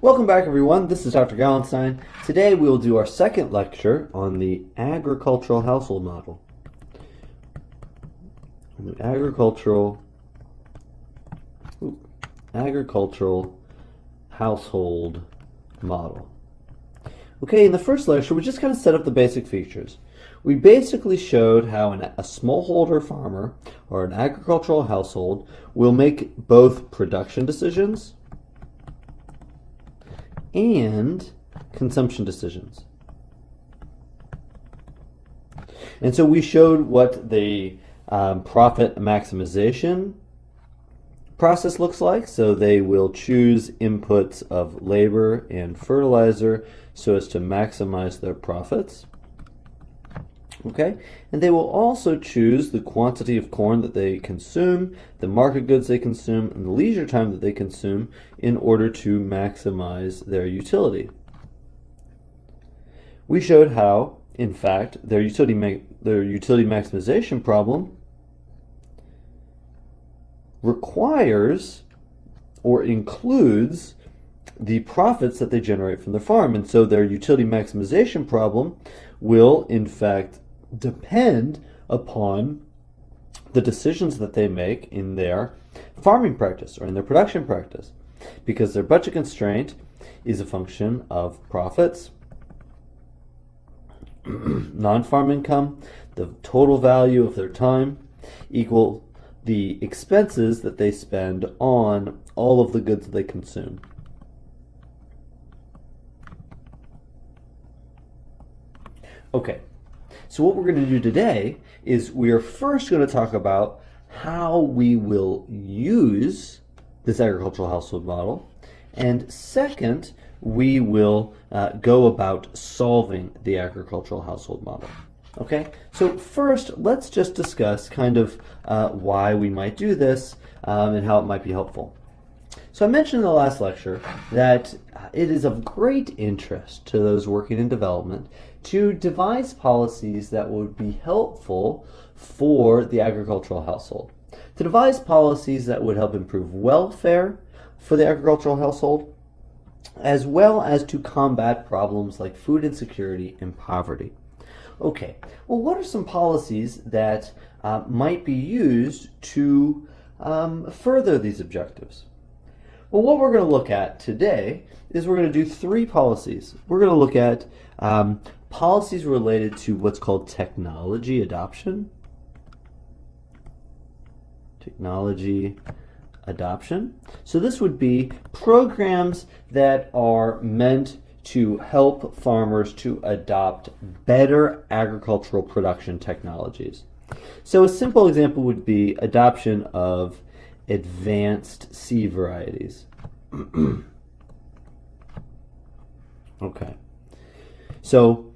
Welcome back, everyone. This is Dr. Gallenstein. Today we will do our second lecture on the agricultural household model. The agricultural household model. Okay, in the first lecture we just kind of set up the basic features. We basically showed how a smallholder farmer or an agricultural household will make both production decisions and consumption decisions. And so we showed what the profit maximization process looks like. So they will choose inputs of labor and fertilizer so as to maximize their profits. Okay, and they will also choose the quantity of corn that they consume, the market goods they consume, and the leisure time that they consume in order to maximize their utility. We showed how, in fact, their utility maximization problem requires or includes the profits that they generate from the farm, and so their utility maximization problem will, in fact, depend upon the decisions that they make in their farming practice or in their production practice, because their budget constraint is a function of profits, non-farm income, the total value of their time, equal the expenses that they spend on all of the goods that they consume. Okay. So what we're going to do today is we are first going to talk about how we will use this agricultural household model, and second, we will go about solving the agricultural household model. Okay, so first let's just discuss kind of why we might do this and how it might be helpful. So I mentioned in the last lecture that it is of great interest to those working in development to devise policies that would be helpful for the agricultural household. To devise policies that would help improve welfare for the agricultural household, as well as to combat problems like food insecurity and poverty. Okay, well, what are some policies that might be used to further these objectives? Well, what we're going to look at today is we're going to do three policies. We're going to look at policies related to what's called technology adoption. Technology adoption. So this would be programs that are meant to help farmers to adopt better agricultural production technologies. So a simple example would be adoption of advanced seed varieties. Okay. So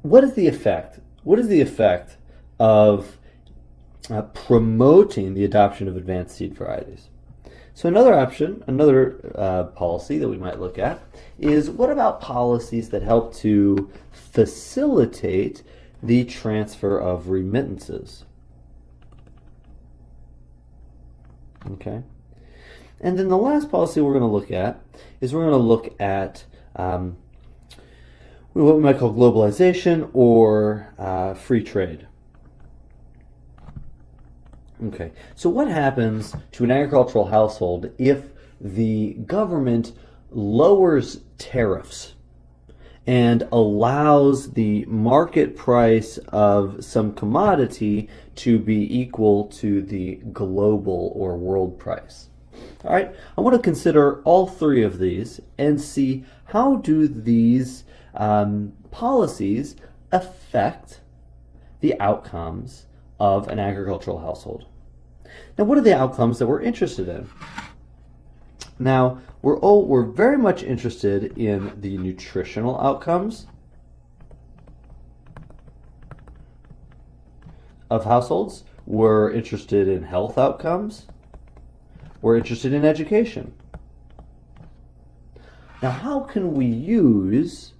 what is the effect? What is the effect of promoting the adoption of advanced seed varieties? So another option, another policy that we might look at is, what about policies that help to facilitate the transfer of remittances? Okay. And then the last policy we're going to look at is we're going to look at what we might call globalization or free trade. Okay, so what happens to an agricultural household if the government lowers tariffs and allows the market price of some commodity to be equal to the global or world price? All right, I want to consider all three of these and see how do these policies affect the outcomes of an agricultural household. Now, what are the outcomes that we're interested in? Now, we're very much interested in the nutritional outcomes of households. We're interested in health outcomes. We're interested in education. Now, how can we use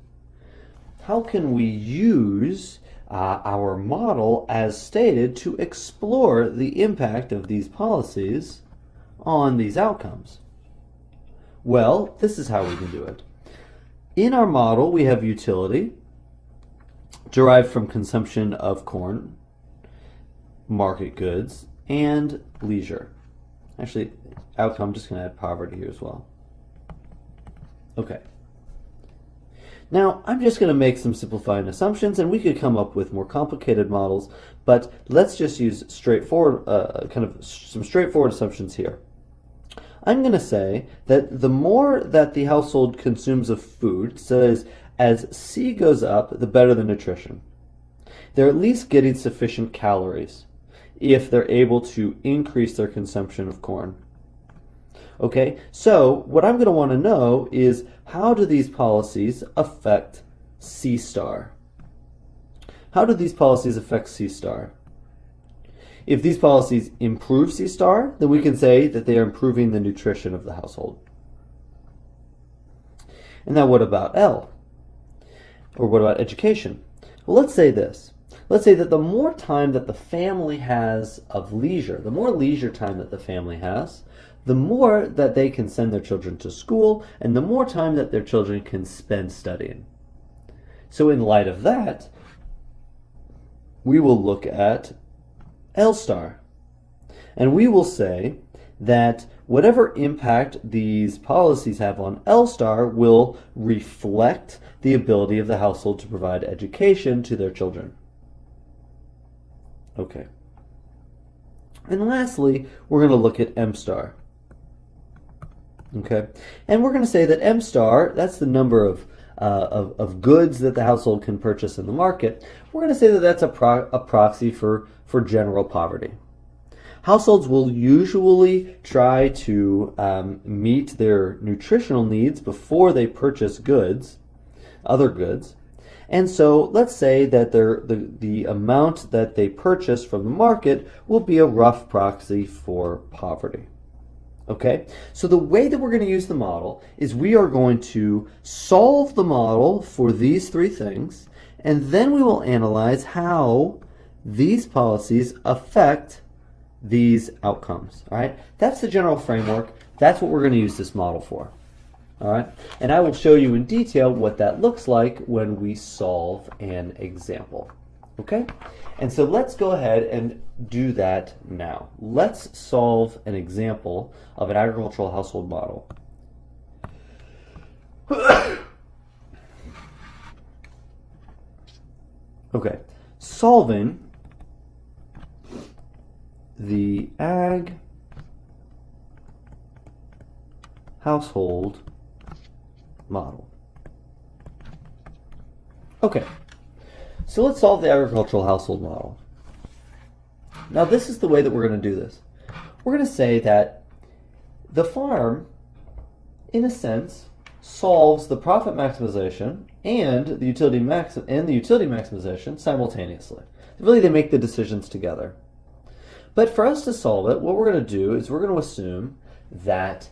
our model as stated to explore the impact of these policies on these outcomes? Well, this is how we can do it. In our model, we have utility derived from consumption of corn, market goods, and leisure. Actually, outcome, I'm just going to add poverty here as well. Okay. Now, I'm just going to make some simplifying assumptions, and we could come up with more complicated models, but let's just use straightforward, some straightforward assumptions here. I'm going to say that the more that the household consumes of food, so as C goes up, the better the nutrition. They're at least getting sufficient calories if they're able to increase their consumption of corn. Okay, so what I'm going to want to know is, how do these policies affect C star? How do these policies affect C star? If these policies improve C star, then we can say that they are improving the nutrition of the household. And now what about L? Or what about education? Well, let's say this. Let's say that the more time that the family has of leisure, the more leisure time that the family has, the more that they can send their children to school, and the more time that their children can spend studying. So in light of that, we will look at L star. And we will say that whatever impact these policies have on L star will reflect the ability of the household to provide education to their children. Okay. And lastly, we're going to look at M star. Okay. And we're going to say that M star, that's the number of goods that the household can purchase in the market. We're going to say that that's a proxy for general poverty. Households will usually try to meet their nutritional needs before they purchase goods, other goods. And so let's say that the amount that they purchase from the market will be a rough proxy for poverty. Okay, so the way that we're going to use the model is we are going to solve the model for these three things, and then we will analyze how these policies affect these outcomes. All right, that's the general framework. That's what we're going to use this model for. All right, and I will show you in detail what that looks like when we solve an example. Okay, and so let's go ahead and do that now. Let's solve an example of an agricultural household model. Okay, solving the ag household model. Okay, so let's solve the agricultural household model. Now this is the way that we're going to do this. We're going to say that the farm, in a sense, solves the profit maximization and the utility maximization simultaneously. Really, they make the decisions together. But for us to solve it, what we're going to do is we're going to assume that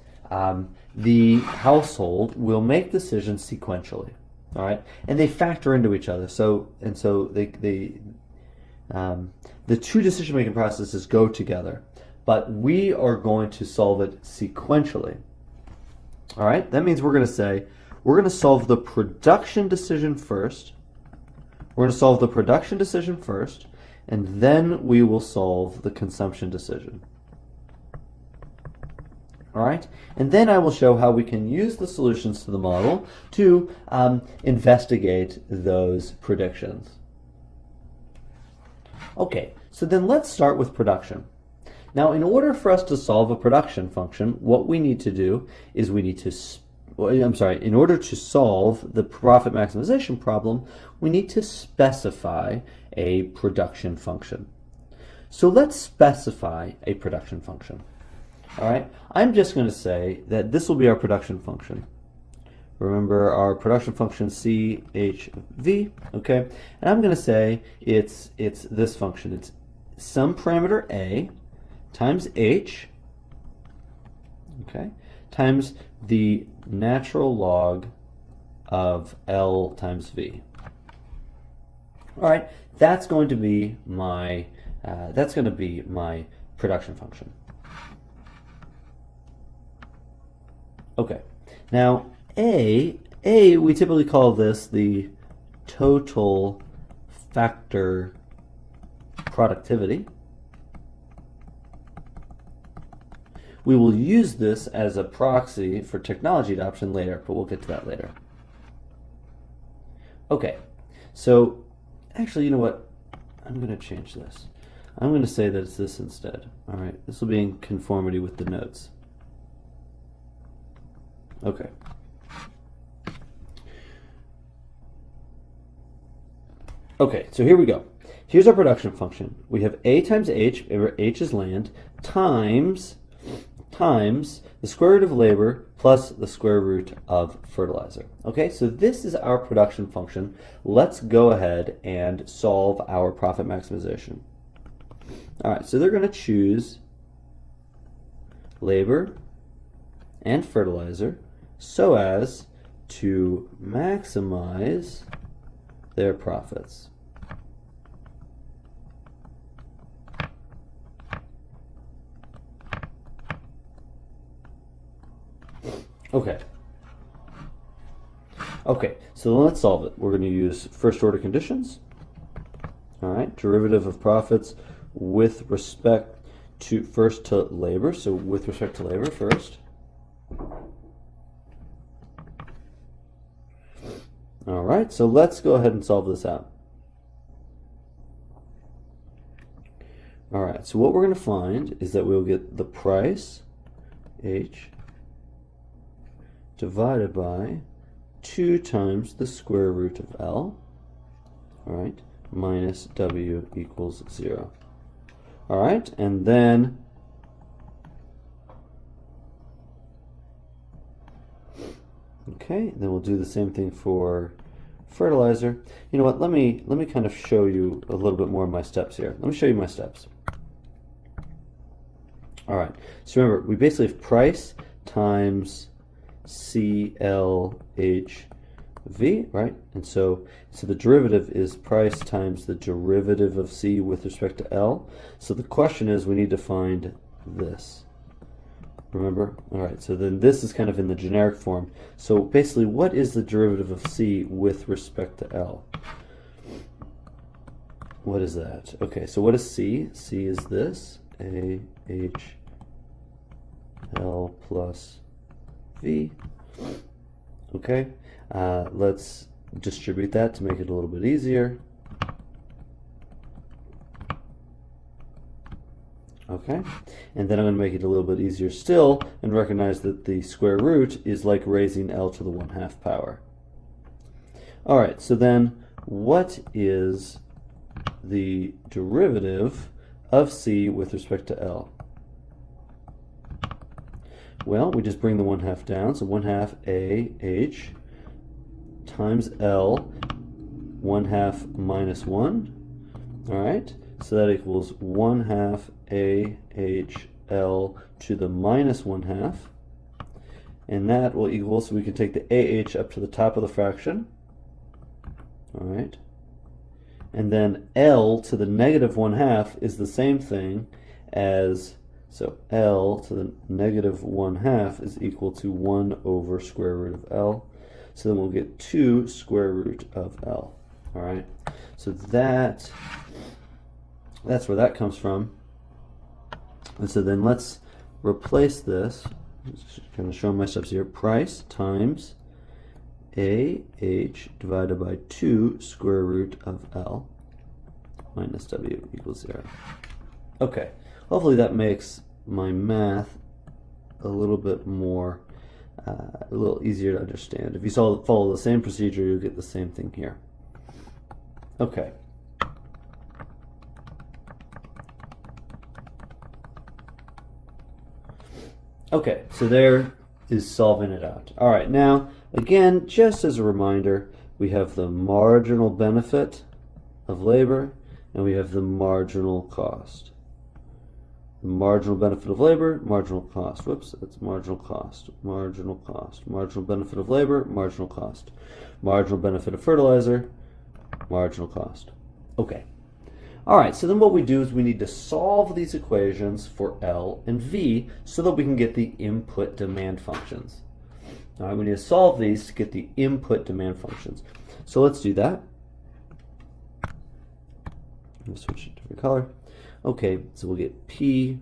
the household will make decisions sequentially. All right, and they factor into each other. So the two decision-making processes go together, but we are going to solve it sequentially. All right, that means we're going to say we're going to solve the production decision first. We're going to solve the production decision first, and then we will solve the consumption decision. All right, and then I will show how we can use the solutions to the model to investigate those predictions. Okay, so then let's start with production. Now, in order for us to solve a production function, what we need to do is in order to solve the profit maximization problem, we need to specify a production function. So let's specify a production function. All right, I'm just going to say that this will be our production function. Remember our production function CHV, okay? And I'm going to say it's this function. It's some parameter A times H, okay, times the natural log of L times V. All right, that's going to be my production function. Okay, Now, we typically call this the total factor productivity. We will use this as a proxy for technology adoption later, but we'll get to that later. Okay, so actually, you know what? I'm going to change this. I'm going to say that it's this instead. All right, this will be in conformity with the notes. Okay. Okay, so here we go. Here's our production function. We have A times H, where H is land, times the square root of labor plus the square root of fertilizer. Okay, so this is our production function. Let's go ahead and solve our profit maximization. All right, so they're going to choose labor and fertilizer so as to maximize their profits. Okay, so let's solve it. We're going to use first order conditions. All right, derivative of profits with respect to first to labor. So with respect to labor first. All right, so let's go ahead and solve this out. All right, so what we're going to find is that we'll get the price, H, divided by 2 times the square root of L, all right, minus W equals 0. All right, and then then we'll do the same thing for fertilizer. You know what, let me kind of show you a little bit more of my steps here. Let me show you my steps. All right, so remember, we basically have price times CLHV, right? And so the derivative is price times the derivative of C with respect to L. So the question is, we need to find this. Remember? All right, so then this is kind of in the generic form. So basically, what is the derivative of C with respect to L? What is that? Okay, so what is C? C is this, AHL plus V. Okay, let's distribute that to make it a little bit easier. Okay, and then I'm going to make it a little bit easier still and recognize that the square root is like raising L to the 1/2 power. All right, so then what is the derivative of C with respect to L? Well, we just bring the 1/2 down, so 1/2 AH times L 1/2 minus 1. All right, so that equals 1/2 AHL to the minus 1/2. And that will equal, so we can take the AH up to the top of the fraction. All right. And then L to the negative 1/2 is the same thing as, so L to the negative 1/2 is equal to 1 over square root of L. So then we'll get 2 square root of L. All right. So that's where that comes from. And so then let's replace this. Just kind of show my steps here. Price times AH divided by 2 square root of L minus W equals 0. Okay, hopefully that makes my math a little bit more, a little easier to understand. If you follow the same procedure, you'll get the same thing here. Okay. Okay, so there is solving it out. All right, now, again, just as a reminder, we have the marginal benefit of labor, and we have the marginal cost. The marginal benefit of labor, marginal cost. Whoops, that's marginal cost, marginal cost. Marginal benefit of labor, marginal cost. Marginal benefit of fertilizer, marginal cost. Okay. All right, so then what we do is we need to solve these equations for L and V so that we can get the input demand functions. All right, we need to solve these to get the input demand functions. So let's do that. I'm gonna switch it to a different color. Okay, so we'll get P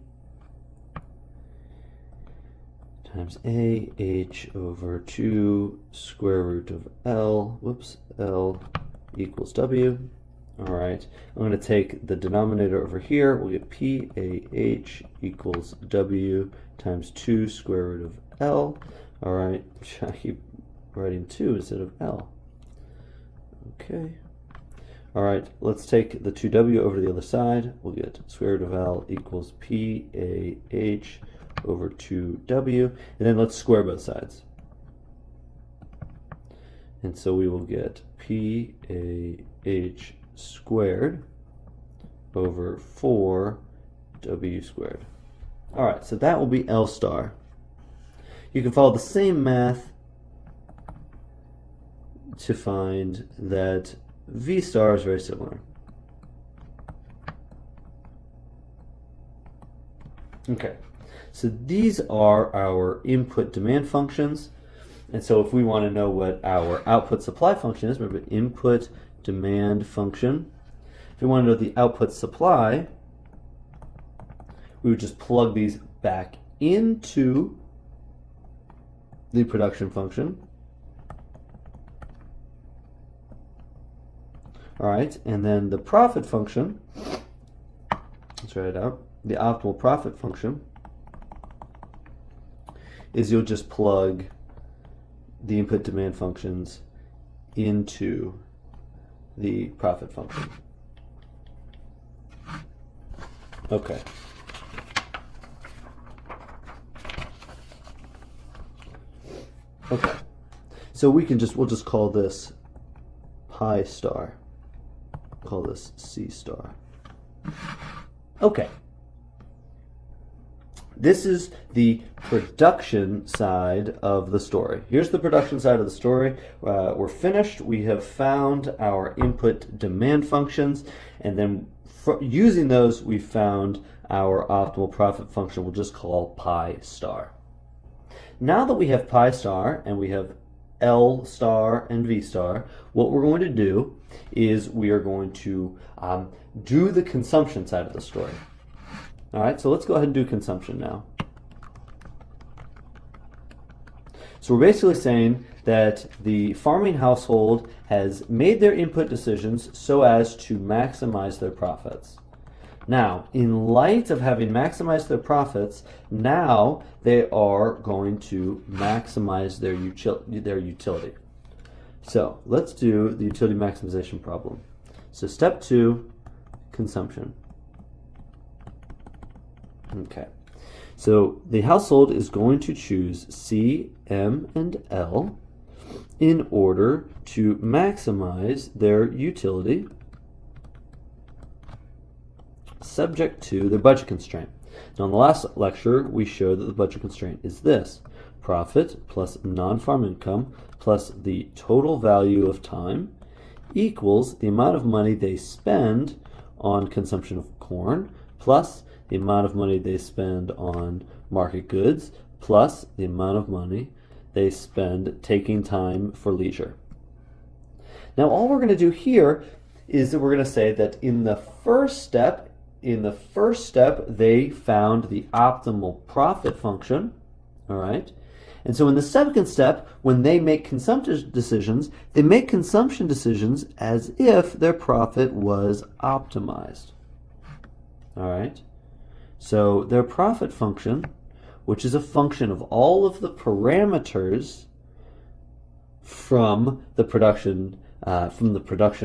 times A H over 2 square root of L, L equals W. All right, I'm going to take the denominator over here. We'll get P A H equals W times 2 square root of L. All right, I keep writing 2 instead of L. Okay. All right, let's take the 2W over to the other side. We'll get square root of L equals P A H over 2W. And then let's square both sides. And so we will get P A H squared over 4W squared. All right, so that will be L star. You can follow the same math to find that V star is very similar. Okay, so these are our input demand functions. And so if we want to know what our output supply function is, remember input demand function. If we want to know the output supply, we would just plug these back into the production function. All right, and then the profit function, let's write it out. The optimal profit function is you'll just plug the input demand functions into the profit function. Okay. Okay. So we'll just call this pi star. Call this C star. Okay. This is the production side of the story. Here's the production side of the story. We're finished. We have found our input demand functions, and then using those, we found our optimal profit function we'll just call pi star. Now that we have pi star and we have L star and V star, what we're going to do is we are going to do the consumption side of the story. All right, so let's go ahead and do consumption now. So we're basically saying that the farming household has made their input decisions so as to maximize their profits. Now, in light of having maximized their profits, now they are going to maximize their utility. So let's do the utility maximization problem. So step 2, consumption. Okay, so the household is going to choose C, M, and L in order to maximize their utility subject to their budget constraint. Now in the last lecture we showed that the budget constraint is this: profit plus non-farm income plus the total value of time equals the amount of money they spend on consumption of corn plus the amount of money they spend on market goods plus the amount of money they spend taking time for leisure. Now all we're going to do here is that we're going to say that in the first step they found the optimal profit function, all right? And so in the second step, when they make consumption decisions, they make consumption decisions as if their profit was optimized, all right? So their profit function, which is a function of all of the parameters from the production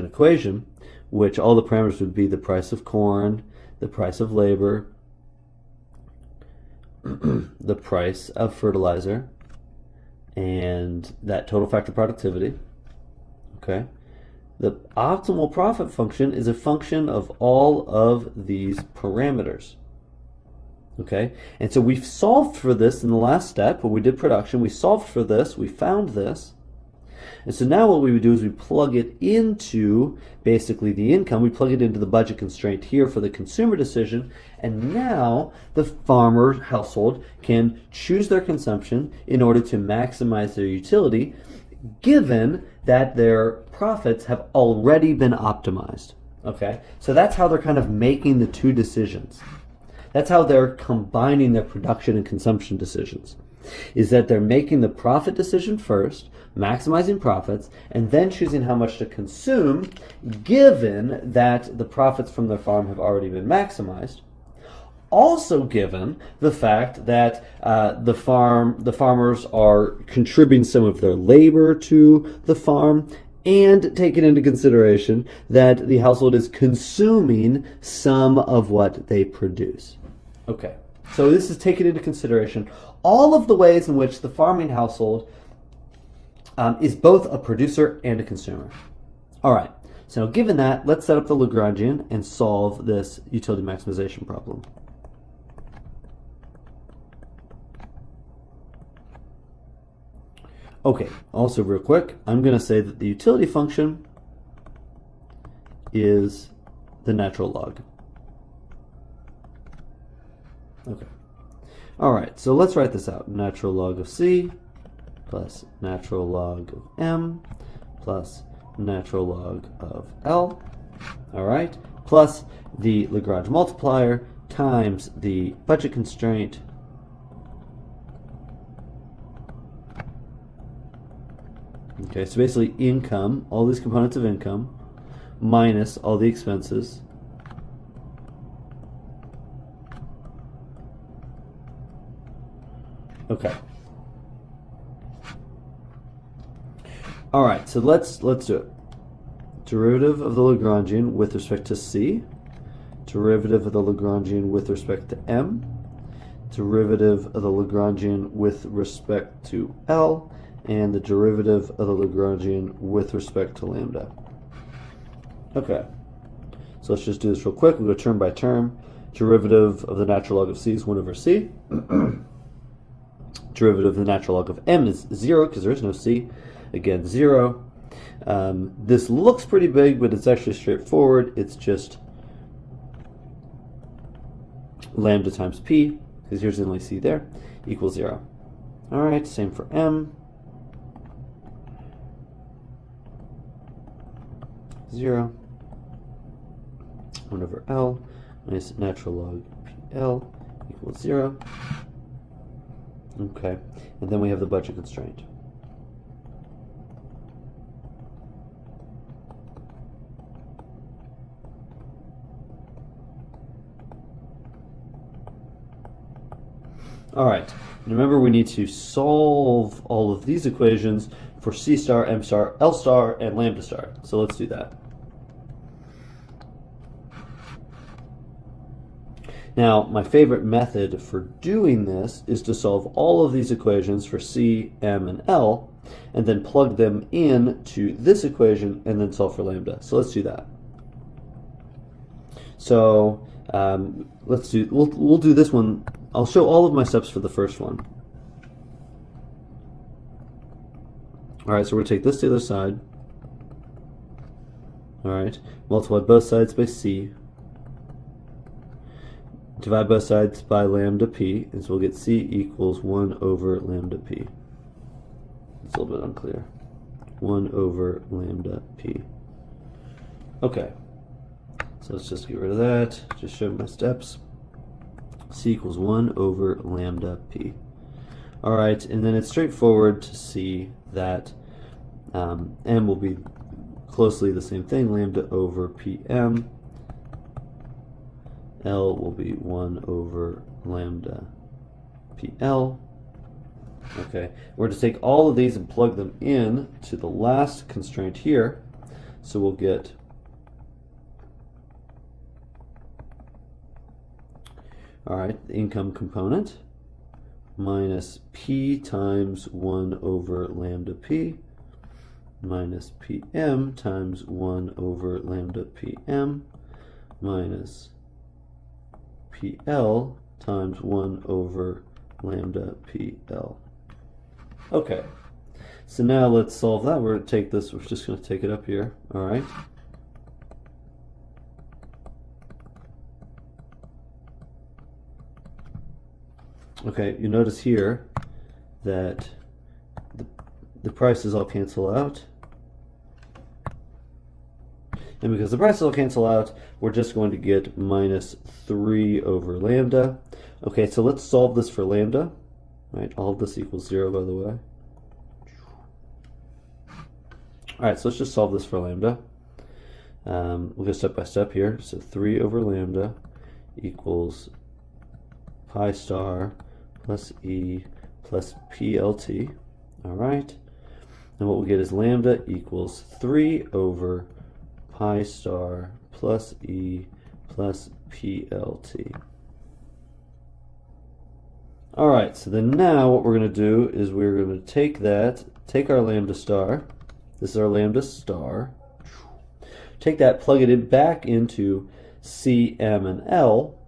equation, which all the parameters would be the price of corn, the price of labor, the price of fertilizer, and that total factor productivity. Okay. The optimal profit function is a function of all of these parameters. Okay, and so we've solved for this in the last step when we did production. We solved for this, we found this, And so now what we would do is we plug it into basically the income. We plug it into the budget constraint here for the consumer decision. And now the farmer household can choose their consumption in order to maximize their utility, given that their profits have already been optimized. Okay, so that's how they're kind of making the two decisions. That's how they're combining their production and consumption decisions, is that they're making the profit decision first, maximizing profits, and then choosing how much to consume, given that the profits from their farm have already been maximized. Also given the fact that the farmers are contributing some of their labor to the farm, and taking into consideration that the household is consuming some of what they produce. Okay, so this is taking into consideration all of the ways in which the farming household is both a producer and a consumer. All right, so given that, let's set up the Lagrangian and solve this utility maximization problem. Okay, also real quick, I'm going to say that the utility function is the natural log. Okay. All right, so let's write this out. Natural log of C plus natural log of M plus natural log of L. All right, plus the Lagrange multiplier times the budget constraint Okay, so basically income, all these components of income, minus all the expenses. Okay. All right, so let's do it. Derivative of the Lagrangian with respect to C, derivative of the Lagrangian with respect to M, derivative of the Lagrangian with respect to L, and the derivative of the Lagrangian with respect to lambda. Okay, so let's just do this real quick. We'll go term by term. Derivative of the natural log of C is 1 over C. Derivative of the natural log of M is 0 because there is no C. Again, 0. This looks pretty big, but it's actually straightforward. It's just lambda times P, because here's the only C there, equals 0. All right, same for M. 0. 1 over L minus natural log PL equals 0. Okay, and then we have the budget constraint. All right, remember we need to solve all of these equations for C star, M star, L star, and lambda star. So let's do that. Now, my favorite method for doing this is to solve all of these equations for C, M, and L, and then plug them in to this equation and then solve for lambda. So let's do that. So we'll do this one. I'll show all of my steps for the first one. All right, so we're going to take this to the other side. All right, multiply both sides by C. Divide both sides by lambda P, and so we'll get C equals 1 over lambda P. It's a little bit unclear. 1 over lambda P. Okay, so let's just get rid of that. Just show my steps. C equals 1 over lambda P. All right, and then it's straightforward to see that M will be closely the same thing, lambda over PM. L will be 1 over lambda PL. Okay, we're going to take all of these and plug them in to the last constraint here. So we'll get the income component minus P times 1 over lambda P minus PM times 1 over lambda PM minus PL times 1 over lambda PL. Okay, So now let's solve that. We're going to take this, we're just going to take it up here, all right? Okay, you notice here that the prices all cancel out. And because the prices all cancel out, we're just going to get minus 3 over lambda. Okay, so let's solve this for lambda. Right, all of this equals 0, by the way. All right, so let's just solve this for lambda. We'll go step by step here. So 3 over lambda equals pi star plus e plus plt. All right, and what we'll get is lambda equals 3 over pi star plus e plus plt. All right, so then now what we're going to do is we're going to take our lambda star. This is our lambda star. Take that, plug it in back into C, M, and L,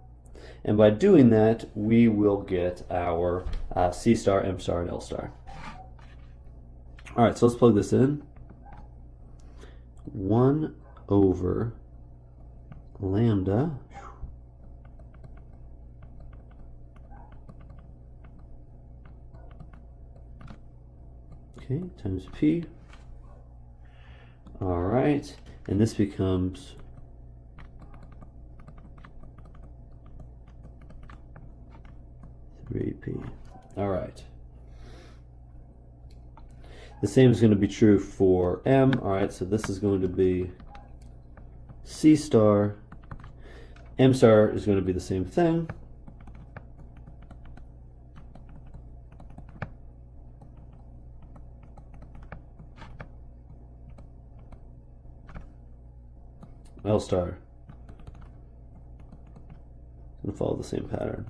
and by doing that, we will get our C star, M star, and L star. All right, so let's plug this in. 1 over lambda okay, times P. All right, and this becomes 3P. All right. The same is going to be true for M. All right, so this is going to be C star. M star is going to be the same thing. L star is going to follow the same pattern.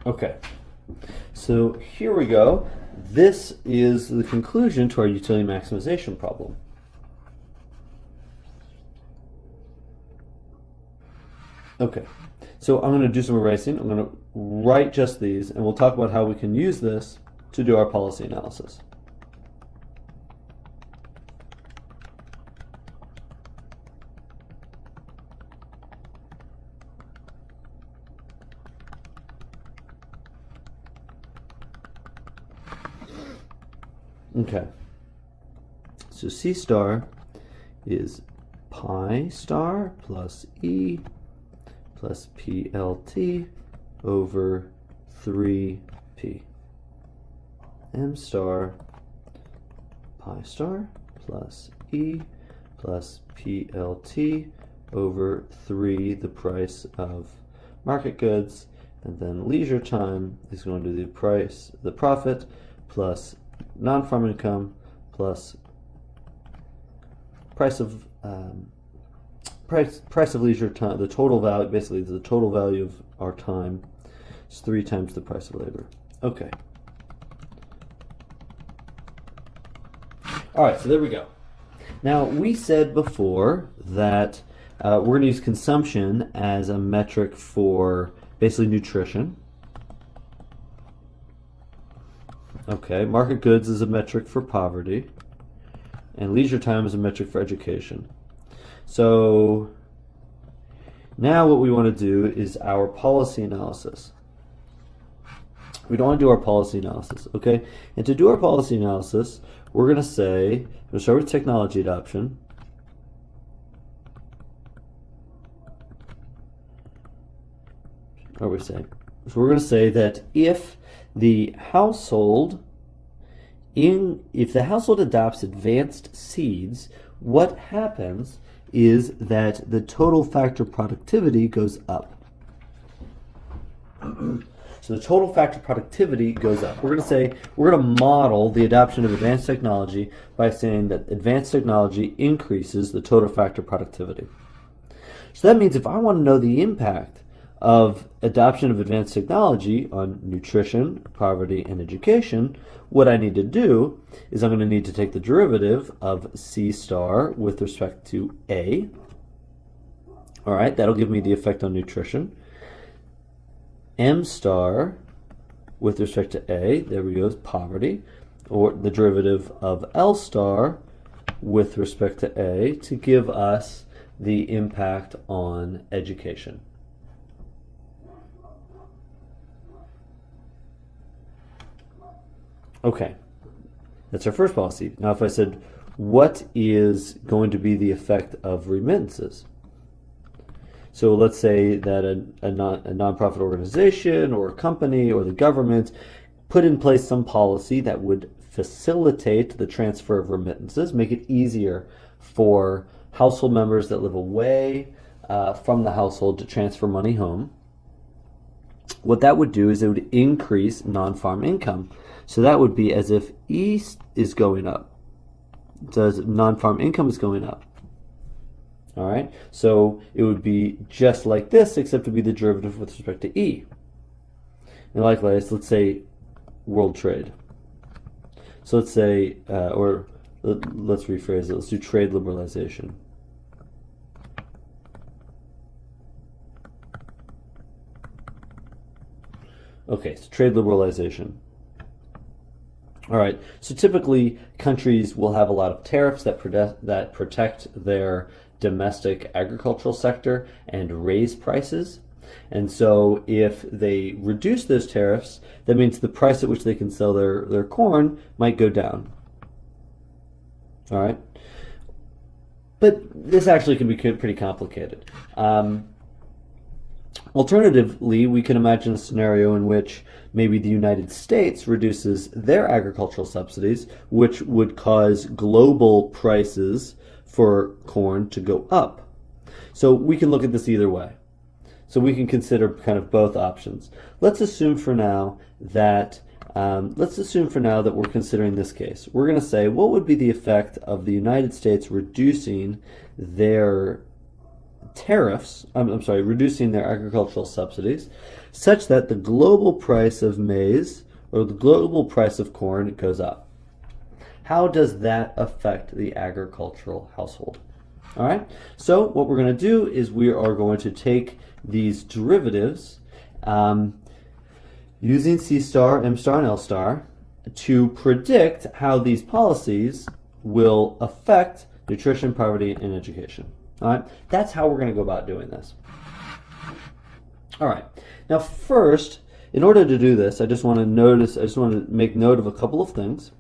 Okay, so here we go. This is the conclusion to our utility maximization problem. Okay, so I'm going to do some erasing. I'm going to write just these, and we'll talk about how we can use this to do our policy analysis. Okay, so C star is pi star plus E plus PLT over 3P. M star pi star plus E plus PLT over 3, the price of market goods, and then leisure time is going to be the profit plus non-farm income plus price of leisure time, the total value, basically the total value of our time is 3 times the price of labor. Okay. All right, so there we go. Now, we said before that we're going to use consumption as a metric for basically nutrition. Okay, market goods is a metric for poverty, and leisure time is a metric for education. So now what we want to do is our policy analysis. We don't want to do our policy analysis, okay? And to do our policy analysis, we're going to say, I'm going to start with technology adoption. What are we saying? So we're going to say that if the household adopts advanced seeds, what happens is that the total factor productivity goes up. So the total factor productivity goes up. We're going to model the adoption of advanced technology by saying that advanced technology increases the total factor productivity. So that means if I want to know the impact of adoption of advanced technology on nutrition, poverty, and education, what I need to do is I'm going to need to take the derivative of C star with respect to A. All right, that'll give me the effect on nutrition. M star with respect to A, there we go, is poverty, or the derivative of L star with respect to A to give us the impact on education. Okay, that's our first policy. Now if I said, what is going to be the effect of remittances? So let's say that a nonprofit organization or a company or the government put in place some policy that would facilitate the transfer of remittances, make it easier for household members that live away from the household to transfer money home. What that would do is it would increase non-farm income. So that would be as if E is going up. So as non-farm income is going up. All right, so it would be just like this, except to be the derivative with respect to E. And likewise, let's say world trade. So let's say, let's rephrase it. Let's do trade liberalization. Okay, so trade liberalization. All right, so typically countries will have a lot of tariffs that protect their domestic agricultural sector and raise prices. And so if they reduce those tariffs, that means the price at which they can sell their corn might go down. All right, but this actually can be pretty complicated. Alternatively, we can imagine a scenario in which maybe the United States reduces their agricultural subsidies, which would cause global prices for corn to go up. So we can look at this either way. So we can consider kind of both options. Let's assume for now that we're considering this case. We're going to say, what would be the effect of the United States reducing their tariffs, reducing their agricultural subsidies, such that the global price of maize or the global price of corn goes up? How does that affect the agricultural household? All right, so what we're going to do is we are going to take these derivatives using C star, M star, and L star to predict how these policies will affect nutrition, poverty, and education. All right, that's how we're going to go about doing this. All right, now first, in order to do this, I just want to make note of a couple of things.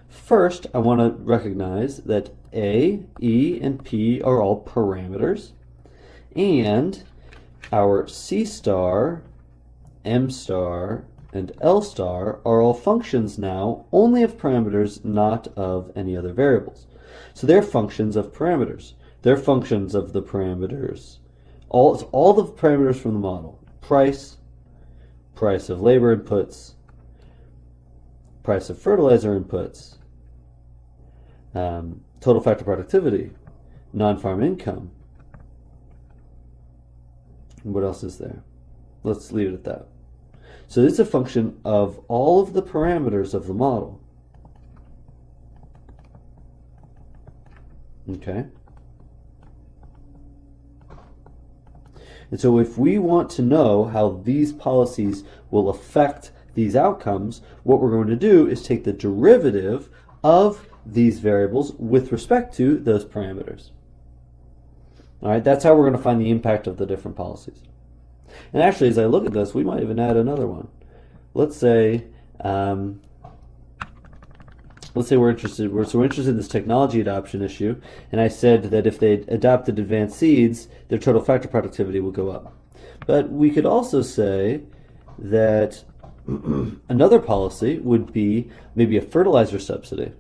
First, I want to recognize that A, E, and P are all parameters, and our C star, M star, and L star are all functions now only of parameters, not of any other variables. So they're functions of parameters. They're functions of the parameters. All the parameters from the model. Price, price of labor inputs, price of fertilizer inputs, total factor productivity, non-farm income. What else is there? Let's leave it at that. So it's a function of all of the parameters of the model. Okay. And so if we want to know how these policies will affect these outcomes, what we're going to do is take the derivative of these variables with respect to those parameters. All right, that's how we're going to find the impact of the different policies. And actually, as I look at this, we might even add another one. Let's say we're interested in this technology adoption issue, and I said that if they adopted advanced seeds, their total factor productivity will go up. But we could also say that another policy would be maybe a fertilizer subsidy.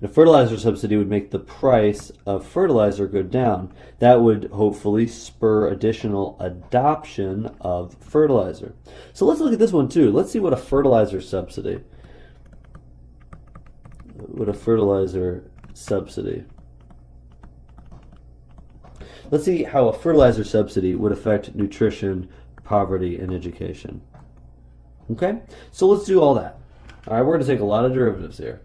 A fertilizer subsidy would make the price of fertilizer go down. That would hopefully spur additional adoption of fertilizer. So let's look at this one too. Let's see what a fertilizer subsidy Let's see how a fertilizer subsidy would affect nutrition, poverty, and education. Okay, so let's do all that. All right, we're going to take a lot of derivatives here.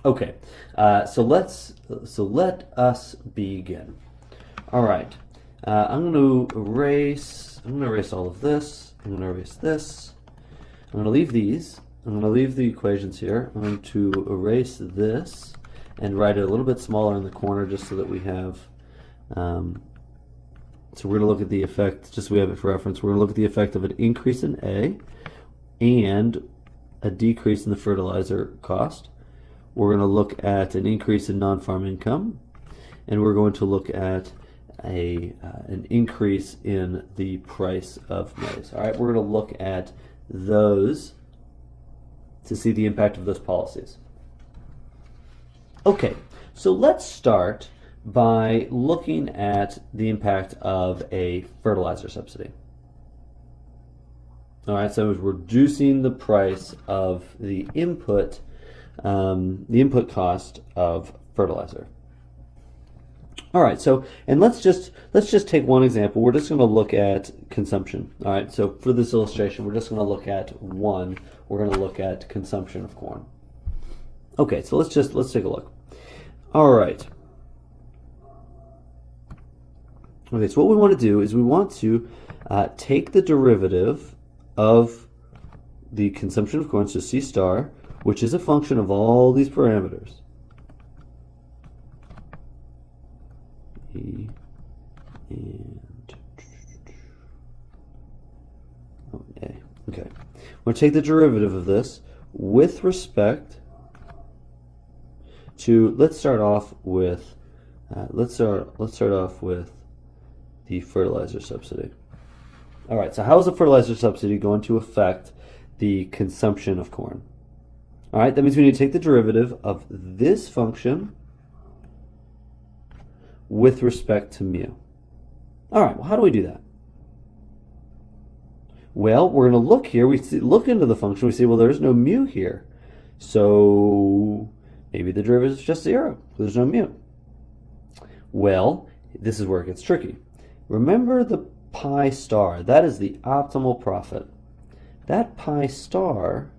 Okay, so let us begin. All right, I'm going to erase I'm going to erase all of this. I'm going to erase this. I'm going to leave these. I'm going to leave the equations here. I'm going to erase this and write it a little bit smaller in the corner just so that we have, so we're going to look at the effect, just so we have it for reference, we're going to look at the effect of an increase in A and a decrease in the fertilizer cost. We're going to look at an increase in non-farm income, and we're going to look at an increase in the price of maize. All right, we're going to look at those to see the impact of those policies. Okay, so let's start by looking at the impact of a fertilizer subsidy. All right, so it's reducing the price of the input cost of fertilizer. All right, so, and let's just take one example. We're just going to look at consumption. All right, so for this illustration, we're just going to look at one. We're going to look at consumption of corn. Okay, so let's take a look. All right. Okay, so what we want to do is we want to take the derivative of the consumption of corn, so C star, which is a function of all these parameters. E and A. Okay. We're going to take the derivative of this with respect to, let's start off with the fertilizer subsidy. All right, so how is the fertilizer subsidy going to affect the consumption of corn? All right, that means we need to take the derivative of this function with respect to mu. All right, well, how do we do that? Well, we're going to look here. Look into the function. We see, well, there's no mu here. So maybe the derivative is just 0. There's no mu. Well, this is where it gets tricky. Remember the pi star. That is the optimal profit. That pi star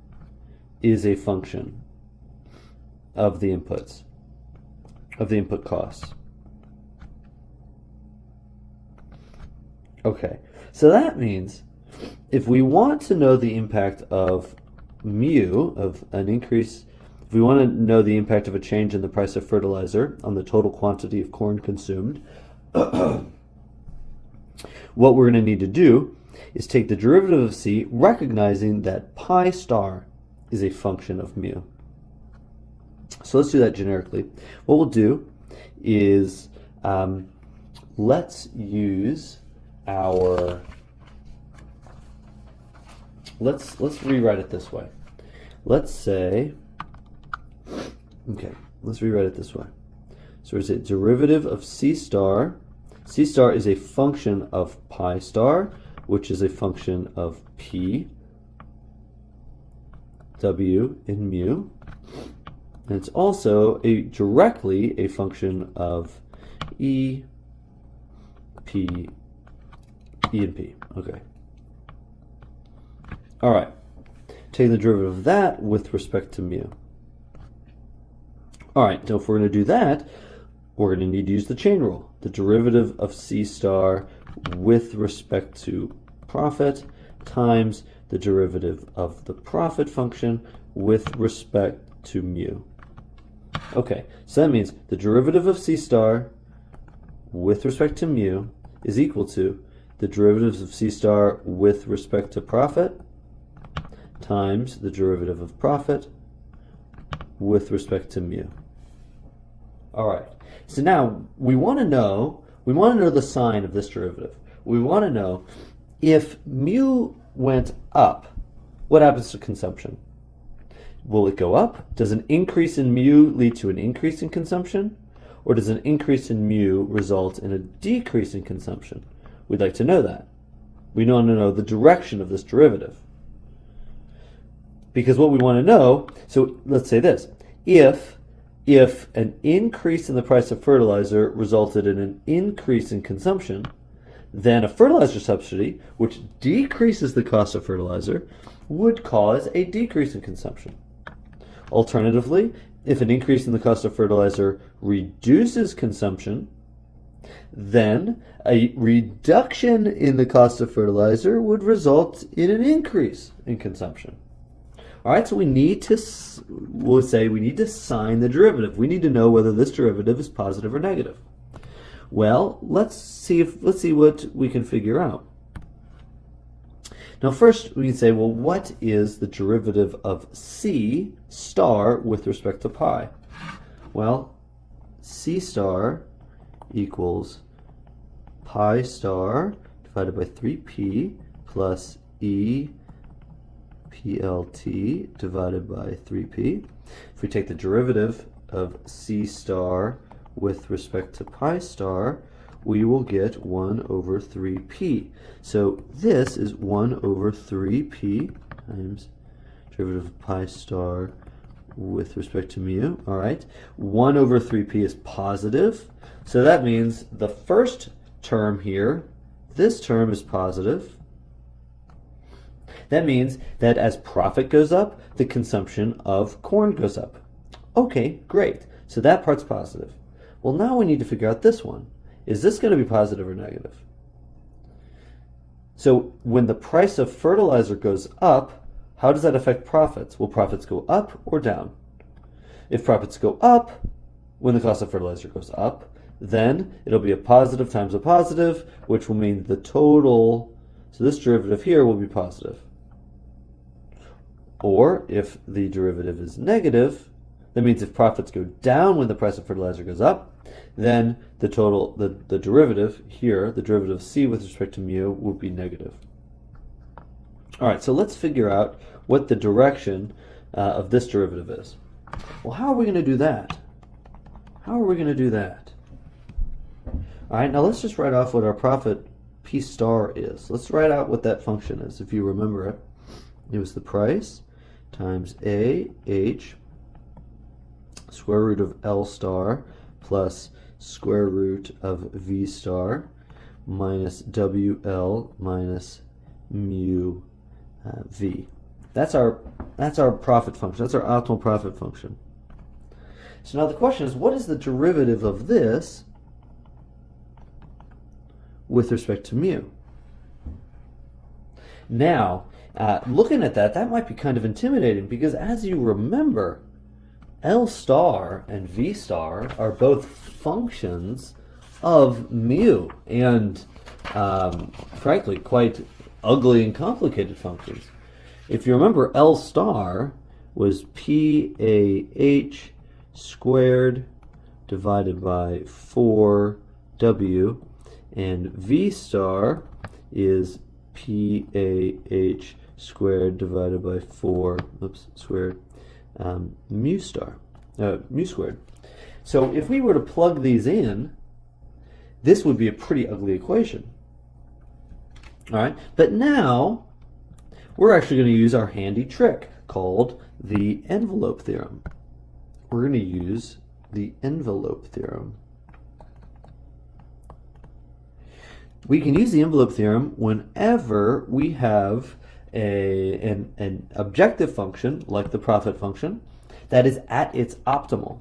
is a function of the inputs, of the input costs. Okay, so that means if we want to know the impact of mu, of an increase, if we want to know the impact of a change in the price of fertilizer on the total quantity of corn consumed, what we're going to need to do is take the derivative of C, recognizing that pi star is a function of mu. So let's do that generically. What we'll do is let's use our, let's rewrite it this way. Let's say, okay, let's rewrite it this way. So is it derivative of C star? C star is a function of pi star, which is a function of P, W in mu. And it's also directly a function of E, P, E and P. Okay. All right. Take the derivative of that with respect to mu. All right. So if we're going to do that, we're going to need to use the chain rule. The derivative of C star with respect to profit times the derivative of the profit function with respect to mu. Okay, so that means the derivative of C star with respect to mu is equal to the derivatives of C star with respect to profit times the derivative of profit with respect to mu. All right, so now we want to know the sign of this derivative. We want to know if mu went up, what happens to consumption? Will it go up? Does an increase in mu lead to an increase in consumption? Or does an increase in mu result in a decrease in consumption? We'd like to know that. We want to know the direction of this derivative. Because what we want to know, so let's say this, if an increase in the price of fertilizer resulted in an increase in consumption, then a fertilizer subsidy, which decreases the cost of fertilizer, would cause a decrease in consumption. Alternatively, if an increase in the cost of fertilizer reduces consumption, then a reduction in the cost of fertilizer would result in an increase in consumption. All right, so we need to, we'll say we need to sign the derivative. We need to know whether this derivative is positive or negative. Well, let's see what we can figure out. Now first we can say, well, what is the derivative of C star with respect to pi? Well, C star equals pi star divided by 3p plus E PLT divided by 3p. If we take the derivative of C star with respect to pi star, we will get 1 over 3p. So this is 1 over 3p times derivative of pi star with respect to mu. All right, 1 over 3p is positive. So that means the first term here, this term is positive. That means that as profit goes up, the consumption of corn goes up. Okay, great. So that part's positive. Well, now we need to figure out this one. Is this going to be positive or negative? So when the price of fertilizer goes up, how does that affect profits? Will profits go up or down? If profits go up, when the cost of fertilizer goes up, then it'll be a positive times a positive, which will mean the total, so this derivative here will be positive. Or if the derivative is negative, that means if profits go down when the price of fertilizer goes up, then the total, the derivative here, the derivative of C with respect to mu, will be negative. All right, so let's figure out what the direction of this derivative is. Well, how are we going to do that? How are we going to do that? All right, now let's just write off what our profit P star is. Let's write out what that function is. If you remember it, it was the price times A H square root of L star plus square root of V star minus WL minus mu V. That's our profit function. That's our optimal profit function. So now the question is, what is the derivative of this with respect to mu? Now, looking at that, that might be kind of intimidating because as you remember, L star and V star are both functions of mu and frankly quite ugly and complicated functions. If you remember, L star was PAH squared divided by 4W, and V star is PAH squared divided by 4 squared mu squared. So if we were to plug these in, this would be a pretty ugly equation. All right, but now we're actually going to use our handy trick called the envelope theorem. We're going to use the envelope theorem. We can use the envelope theorem whenever we have an objective function, like the profit function, that is at its optimal.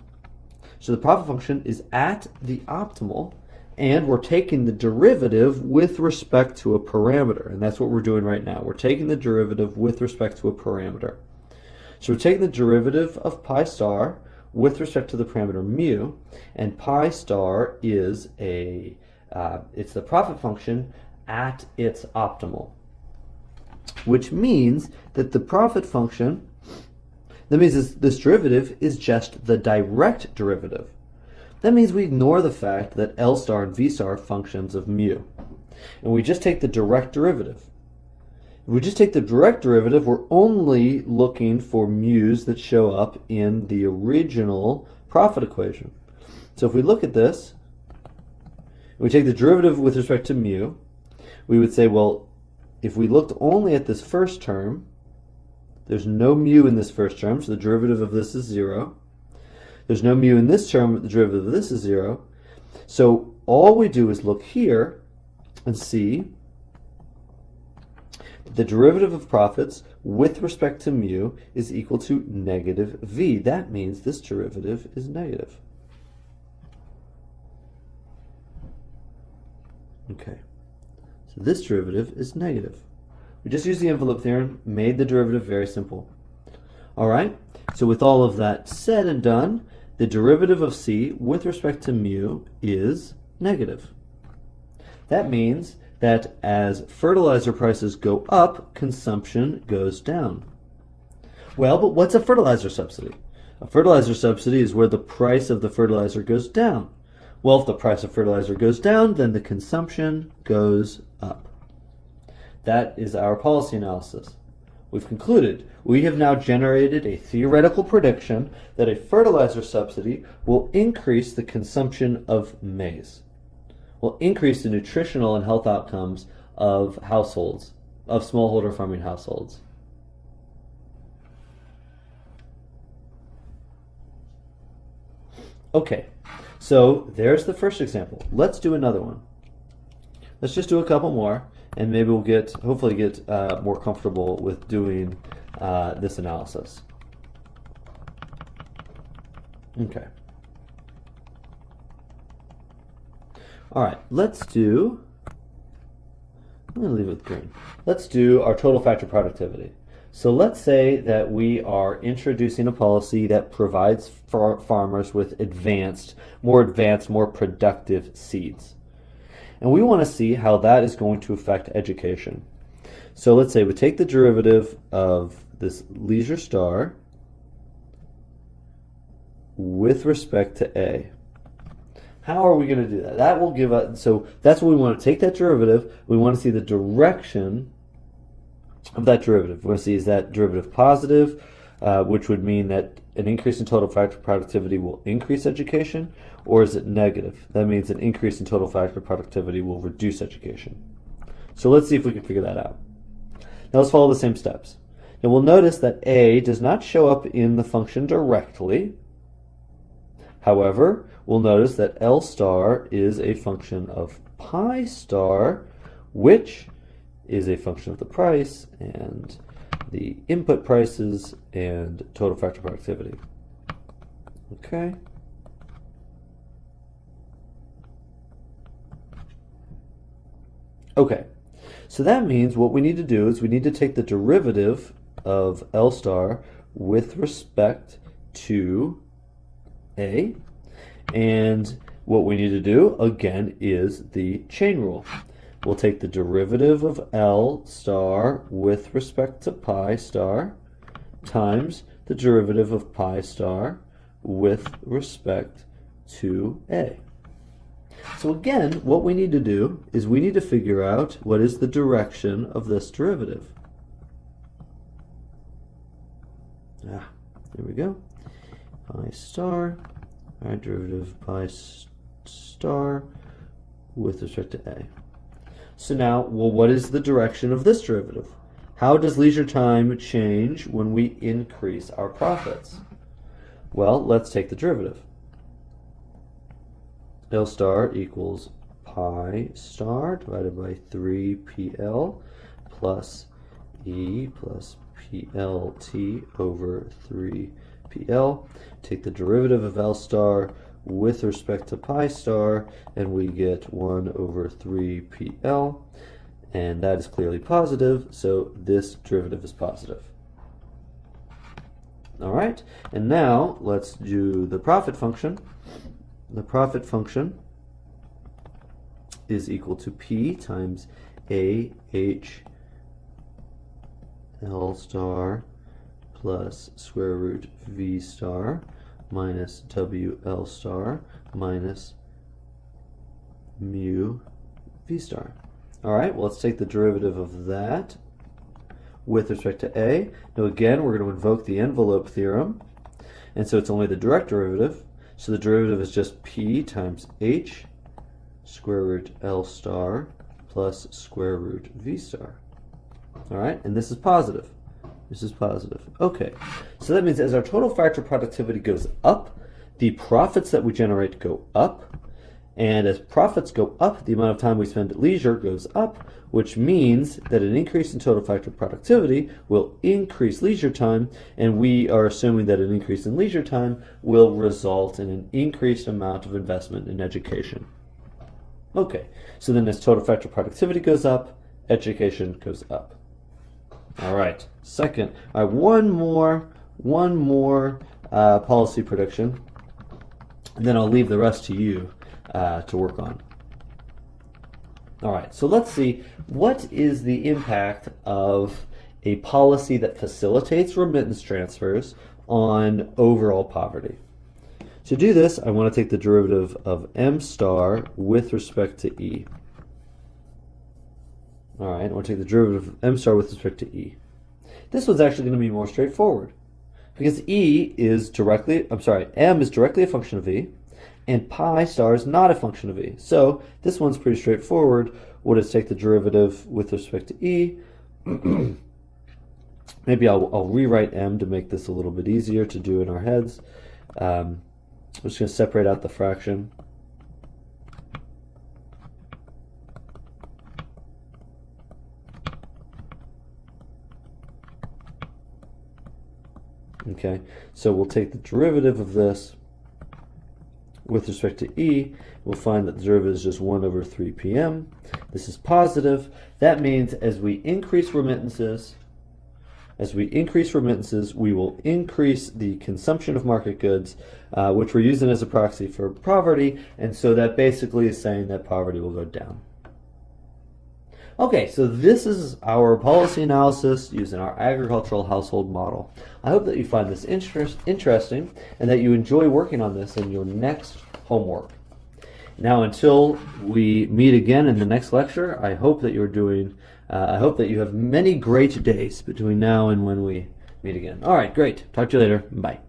So the profit function is at the optimal, and we're taking the derivative with respect to a parameter, and that's what we're doing right now. We're taking the derivative with respect to a parameter. So we're taking the derivative of pi star with respect to the parameter mu, and pi star is it's the profit function at its optimal, which means that the profit function, that means this derivative is just the direct derivative. That means we ignore the fact that L star and V star are functions of mu, and we just take the direct derivative. If we just take the direct derivative, we're only looking for mu's that show up in the original profit equation. So if we look at this, we take the derivative with respect to mu, we would say, well, if we looked only at this first term, there's no mu in this first term, so the derivative of this is 0. There's no mu in this term, the derivative of this is 0. So all we do is look here and see the derivative of profits with respect to mu is equal to negative v. That means this derivative is negative. Okay, so this derivative is negative. We just used the envelope theorem, made the derivative very simple. All right, so with all of that said and done, the derivative of c with respect to mu is negative. That means that as fertilizer prices go up, consumption goes down. Well, but what's a fertilizer subsidy? A fertilizer subsidy is where the price of the fertilizer goes down. Well, if the price of fertilizer goes down, then the consumption goes up. That is our policy analysis. We've concluded. We have now generated a theoretical prediction that a fertilizer subsidy will increase the consumption of maize, will increase the nutritional and health outcomes of households, of smallholder farming households. Okay, so there's the first example. Let's do another one. Let's just do a couple more, and maybe we'll hopefully get more comfortable with doing this analysis. Okay. All right, I'm going to leave it with green. Let's do our total factor productivity. So let's say that we are introducing a policy that provides farmers with more advanced, more productive seeds. And we want to see how that is going to affect education. So let's say we take the derivative of this Leisure Star with respect to A. How are we going to do that? That will give us, so that's what we want to take that derivative. We want to see the direction of that derivative. We want to see, is that derivative positive, which would mean that an increase in total factor productivity will increase education, or is it negative? That means an increase in total factor productivity will reduce education. So let's see if we can figure that out. Now let's follow the same steps. Now we'll notice that A does not show up in the function directly. However, we'll notice that L star is a function of pi star, which is a function of the price and the input prices and total factor productivity. Okay. Okay, so that means what we need to do is we need to take the derivative of L star with respect to A, and what we need to do again is the chain rule. We'll take the derivative of L star with respect to pi star times the derivative of pi star with respect to A. So again, what we need to do is we need to figure out what is the direction of this derivative. There we go. Pi star, our derivative pi star with respect to A. So now, well, what is the direction of this derivative? How does leisure time change when we increase our profits? Well, let's take the derivative. L star equals pi star divided by 3pl plus E plus plt over 3pl. Take the derivative of L star with respect to pi star, and we get 1 over 3pl, and that is clearly positive, so this derivative is positive. All right, and now let's do the profit function. The profit function is equal to P times AH L star plus square root V star minus WL star minus mu V star. All right, well, let's take the derivative of that with respect to A. Now again, we're going to invoke the envelope theorem, and so it's only the direct derivative. So the derivative is just P times H square root L star plus square root V star. All right, and this is positive. This is positive. Okay, so that means as our total factor productivity goes up, the profits that we generate go up, and as profits go up, the amount of time we spend at leisure goes up, which means that an increase in total factor productivity will increase leisure time, and we are assuming that an increase in leisure time will result in an increased amount of investment in education. Okay, so then as total factor productivity goes up, education goes up. All right, second, all right, one more policy prediction, and then I'll leave the rest to you to work on. All right, so let's see, what is the impact of a policy that facilitates remittance transfers on overall poverty? To do this, I want to take the derivative of m star with respect to e. All right, I want to take the derivative of m star with respect to e. This one's actually going to be more straightforward because m is directly a function of e, and pi star is not a function of e. So this one's pretty straightforward. We'll just take the derivative with respect to e. Maybe I'll rewrite m to make this a little bit easier to do in our heads. I'm just going to separate out the fraction. Okay, so we'll take the derivative of this with respect to e. We'll find that the derivative is just 1 over 3 pm. This is positive. That means as we increase remittances, we will increase the consumption of market goods, which we're using as a proxy for poverty, and so that basically is saying that poverty will go down. Okay, so this is our policy analysis using our agricultural household model. I hope that you find this interesting and that you enjoy working on this in your next homework. Now, until we meet again in the next lecture, I hope that I hope that you have many great days between now and when we meet again. All right, great. Talk to you later. Bye.